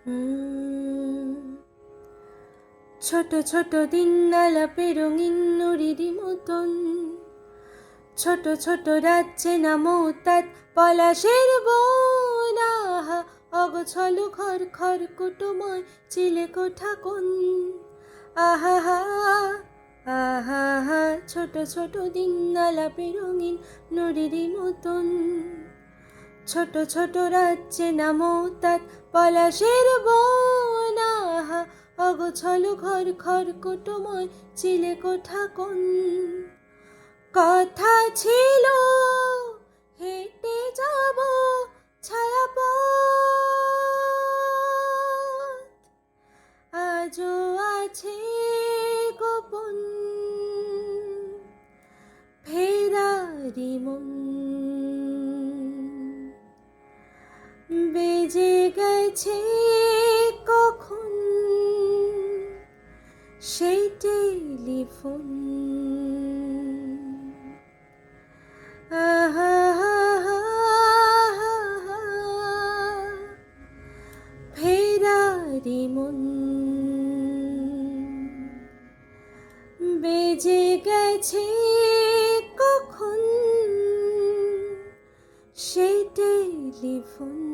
উম, ছোট ছোট দিন আলাপে রঙিন নুড়ির মতন, ছোট ছোট রাজ্যে নামো তাত পলাশের বন। আহা অগছল খর খর কুটুময় চিলে কোঠা কোন। আহা হা আহা হা, ছোট ছোট দিন আলাপে রঙিন নুড়ির মতন, ছোট ছোট রাজ্যে নামো তাত পলাশের বন। আহা অগছল ঘর খর কুটুময় চিলে কোঠা কোন। কথা ছিল হেঁটে যাব ছায়াপথ, আজও আছে গোপন ফেরারি মন। বেজে গেছে কখন সেই টেলিফোন। আহা হা হা হা হা, ফেরারি মন। বেজে গেছে কখন সেই টেলিফোন।